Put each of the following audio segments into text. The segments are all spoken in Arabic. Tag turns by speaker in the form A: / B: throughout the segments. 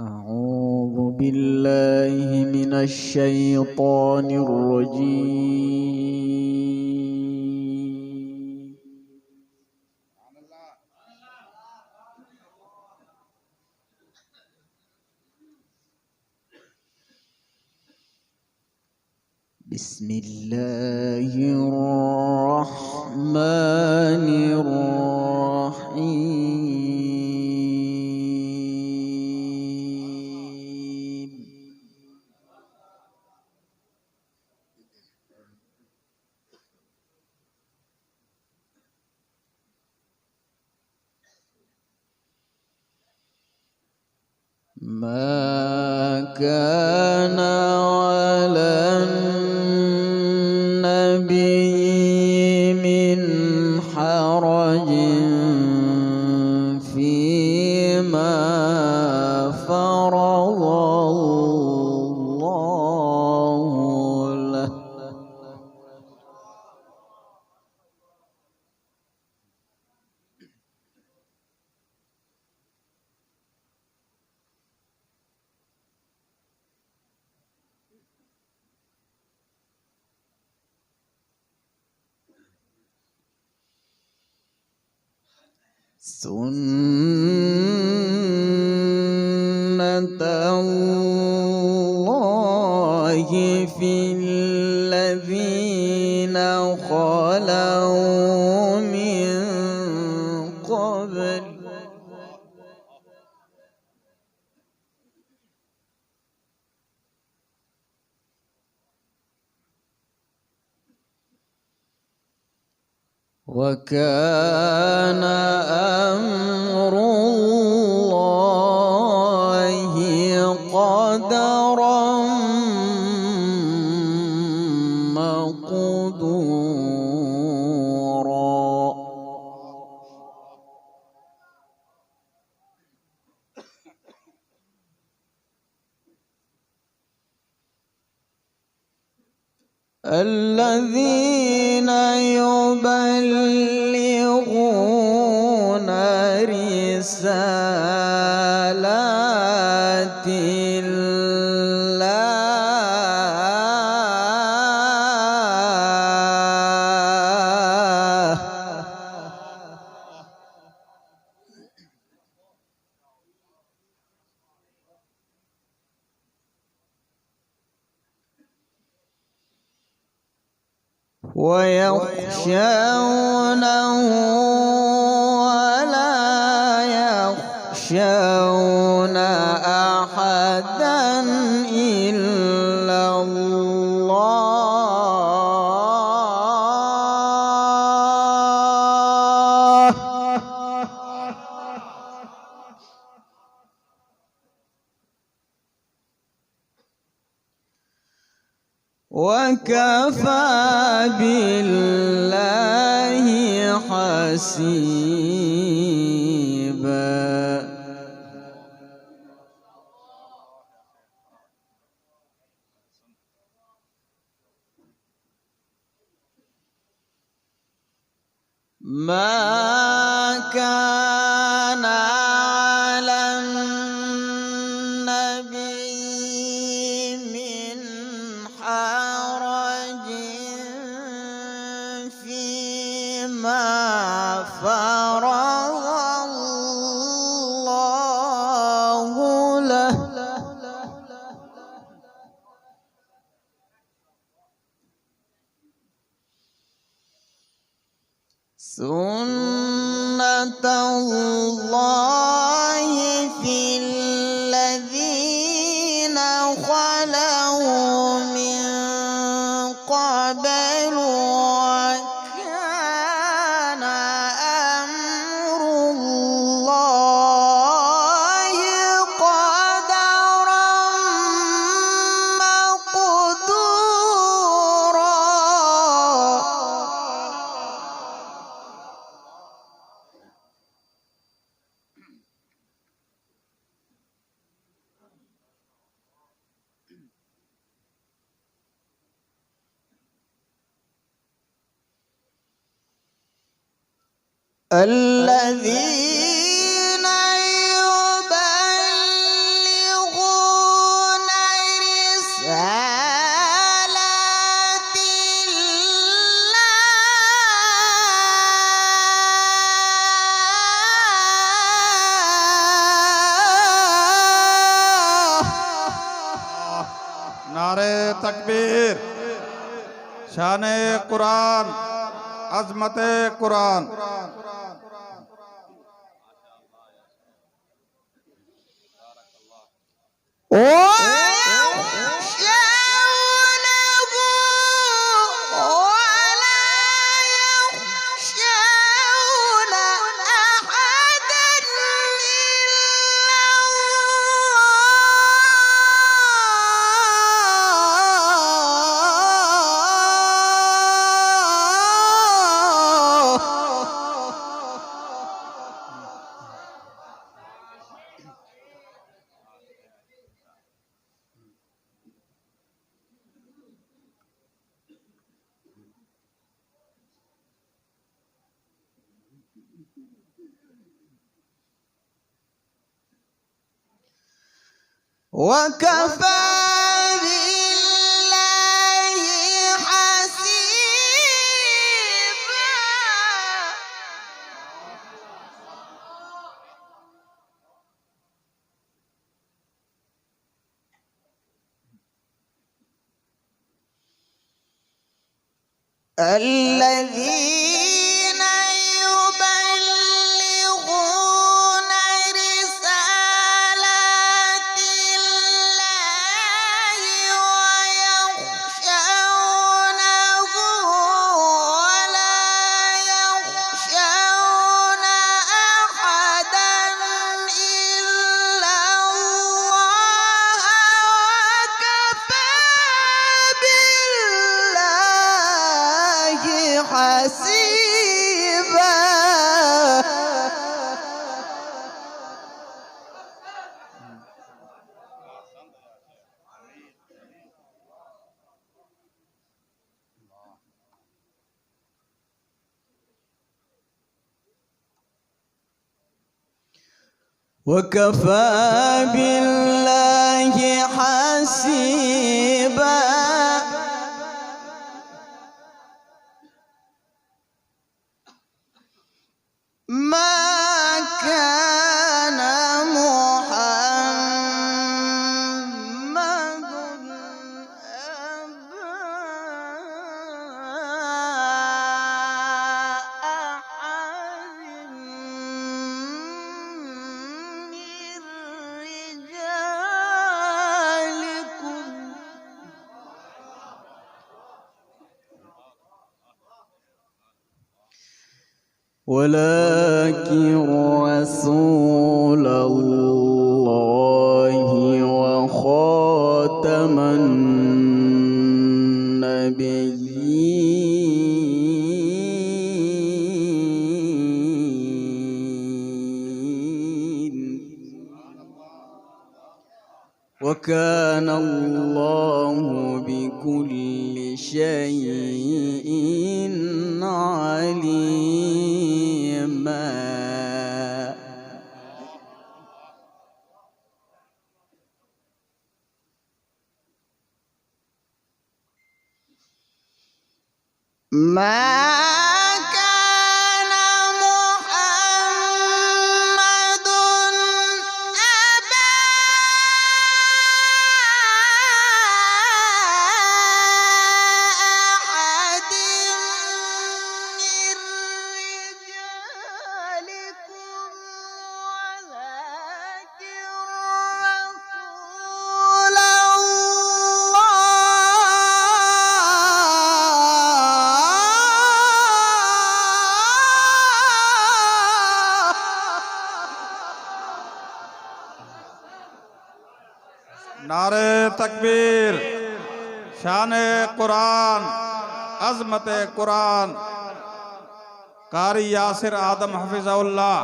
A: أعوذ بالله من الشيطان الرجيم. بسم الله الرحمن الرحيم. ما كان على النبي من حرج فيما فرض الله له. سنة الله في الذين خلوا من قبل وكان أمر الله قدرا مقدورا. الذين يبلغون رسالات الله ويخشونه ولا يخشون أحدا إلا الله. وكفى بالله حسيبا. ما كان على النبي من حرج فيما فرض الله له. سنة الله في الذين خلوا من قبل وكان أمر الله قدرا مقدورا. الذين يبلغون
B: तकबीर, शान कुरान, अजमत कुरान।
A: وكفى بالله حسيبا. الذين يبلغون رسالات الله ويخشونه ولا يخشون أحدا إلا الله وكفى بالله حسيبا. وكفى بالله حسيبا. ما كان محمد أبا أحد من رجالكم ولكن رسول الله وخاتم النبيين وكان الله بكل شيء عليما. ما كان محمد أبا أحد من رجالكم ولكن رسول
B: नारे तकबीर, शान कुरान, अजमत कुरान। कारी यासिर आदम हफिज़हुल्लाह।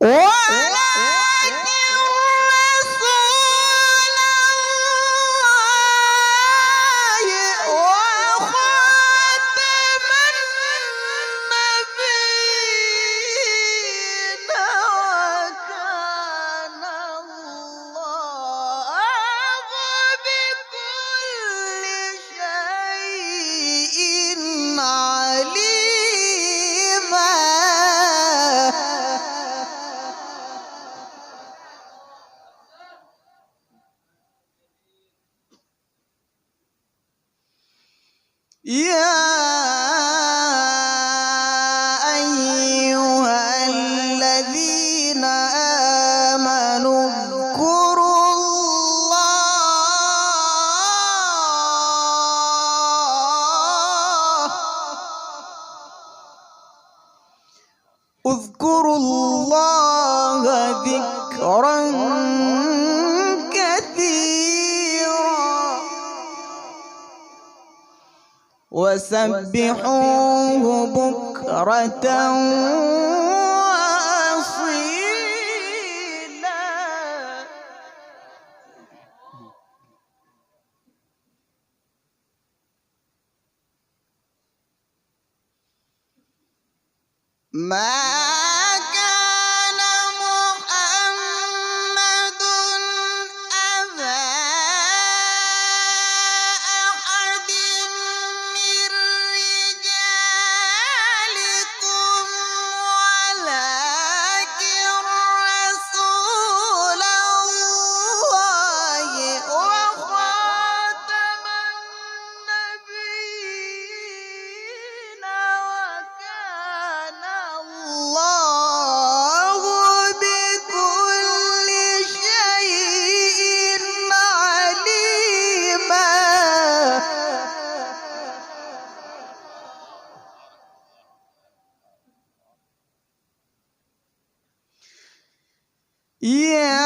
A: وكان الله بكل اذكروا الله ذكرا كثيرا وسبحوه بكرة وأصيلا. ما كان محمد أبا أحد من رجالكم ولكن رسول الله وخاتم النبيين وكان الله بكل شيء عليما. يا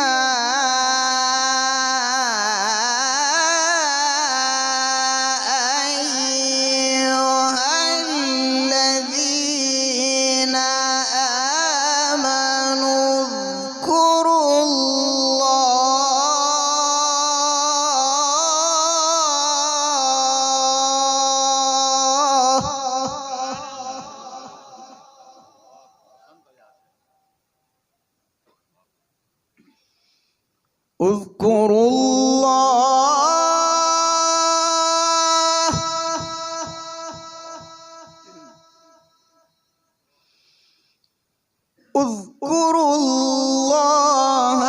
A: أيها الذين آمنوا اذكروا اذكروا الله اذكروا الله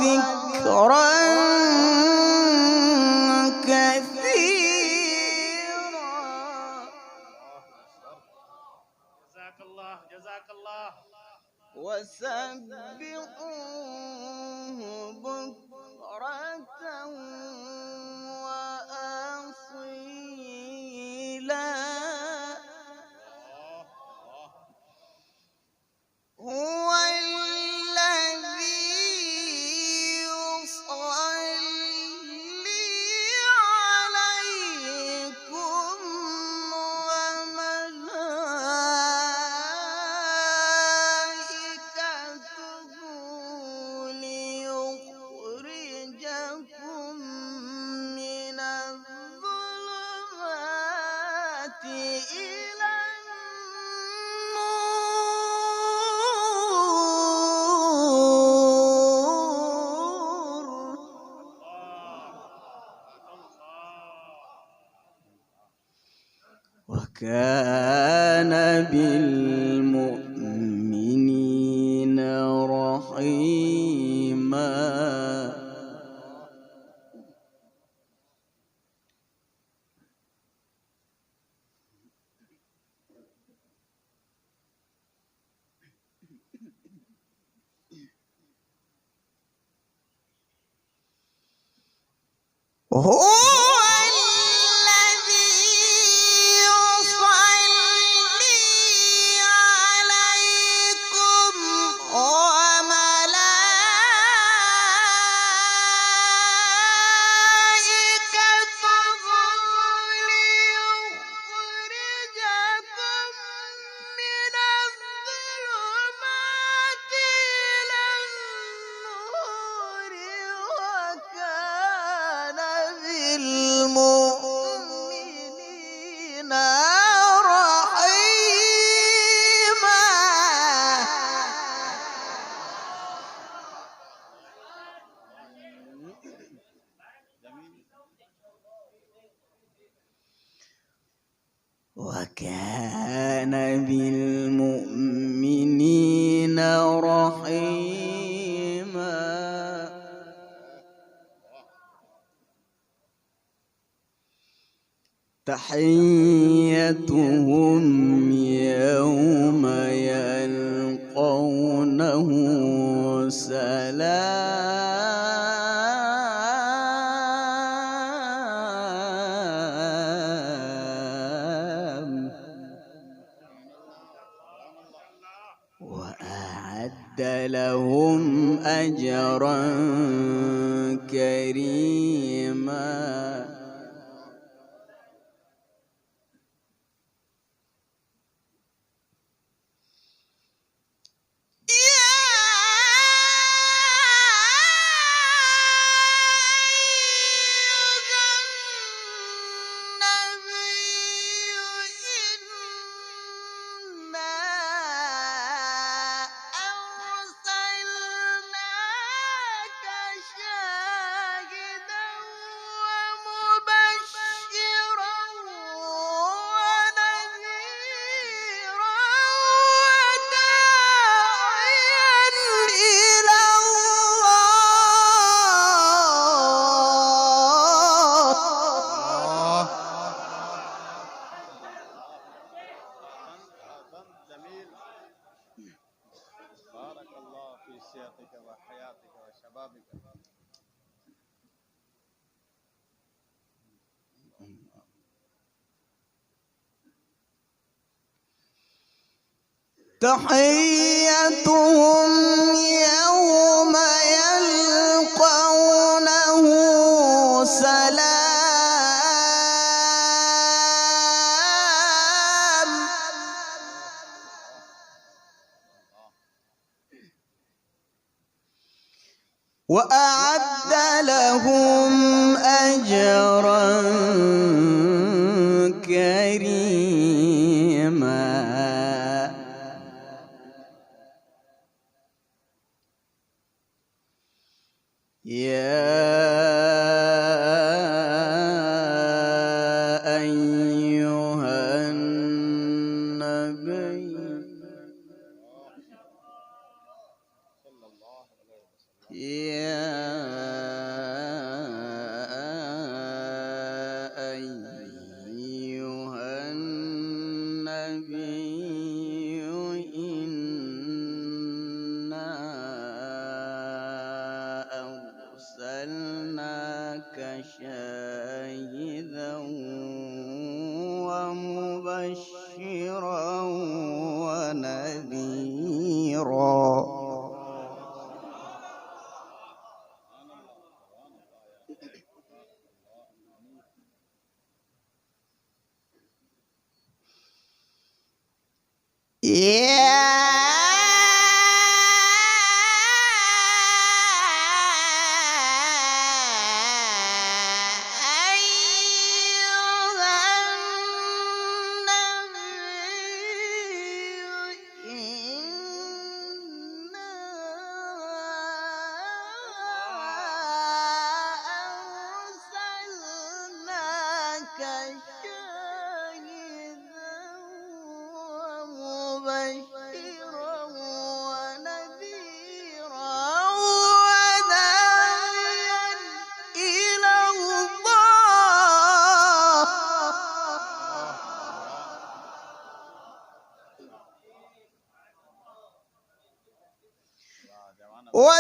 A: ذكرا كثيرا
B: جزاك الله
A: وسبحوه بكرة وأصيلا. هو الذي يصلي عليكم وملائكته ليخرجكم من الظلمات إلى النور. وكان بالمؤمنين رحيما. هو الذي يصلي عليكم وملائكته ليخرجكم من الظلمات إلى النور. وكان بالمؤمنين رحيما. وكان بالمؤمنين رحيما. تحيتهم يوم يلقونه سلام. وأعد لهم أجرا كريما.
B: بارك الله في صحتك وحياتك وشبابك.
A: تحيتهم يوم يلقونه سلام. وأعد لهم أجرا كريما. يا أيها النبي يا أيها النبي إنا أرسلناك شاهدا ومبشرا ونذيرا.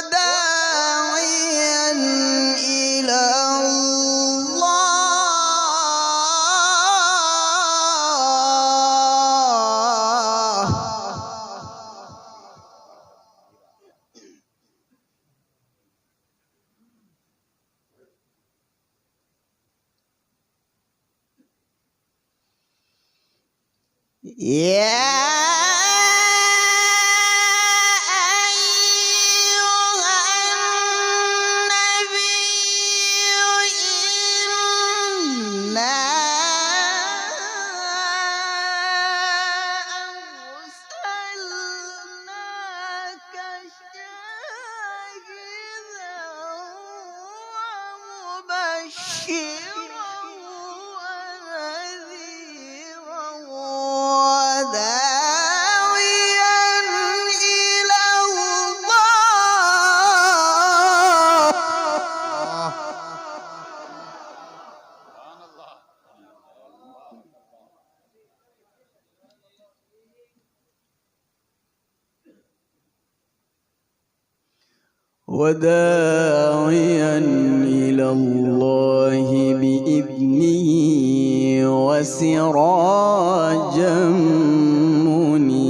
A: وداعيا إلى الله. وداعيا إلى الله بإذنه وسراجا منيرا.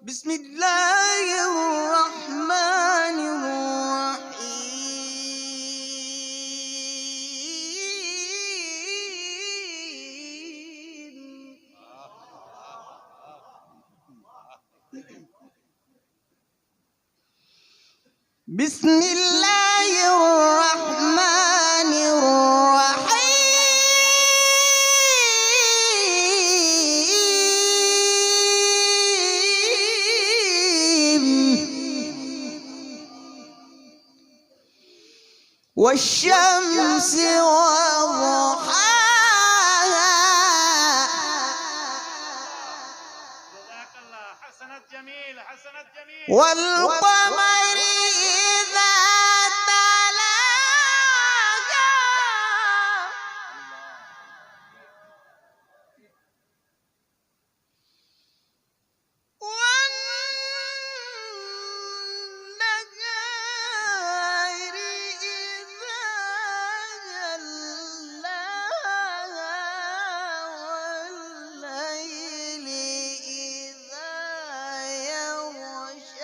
A: بسم الله الرحمن الرحيم. بسم الله الرحمن الرحيم. والشمس وضحاها.
B: جزاك الله. حسنت جميل، حسنت جميل.
A: والقمر إذا تلاها. والنهار إذا جلاها. والليل إذا يغشاها.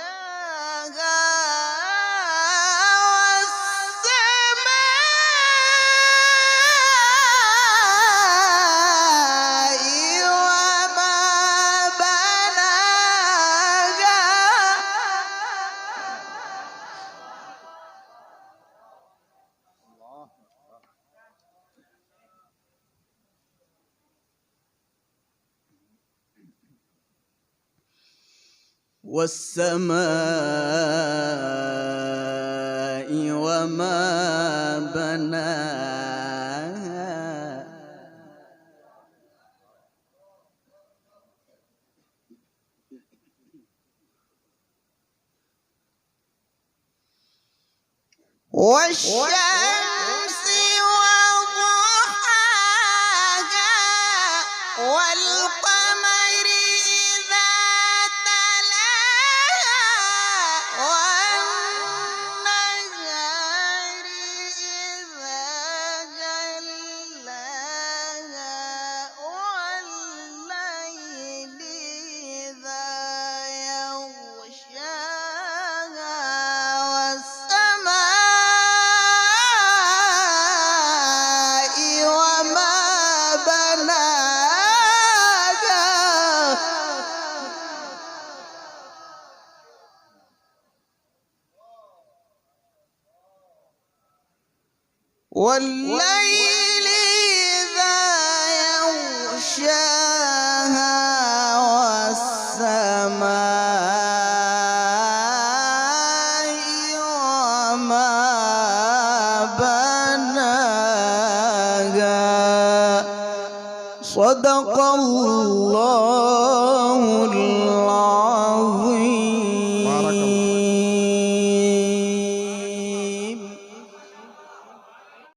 A: والسماء وما بناها.
B: الله.
A: والسماء وما بناها. والشمس وضحاها. والقمر إذا تلاها. والنهار إذا جلاها. والليل إذا يغشاها. والسماء وما بناها. والليل إذا يغشاها. والسماء وما بناها. صدق الله العظيم.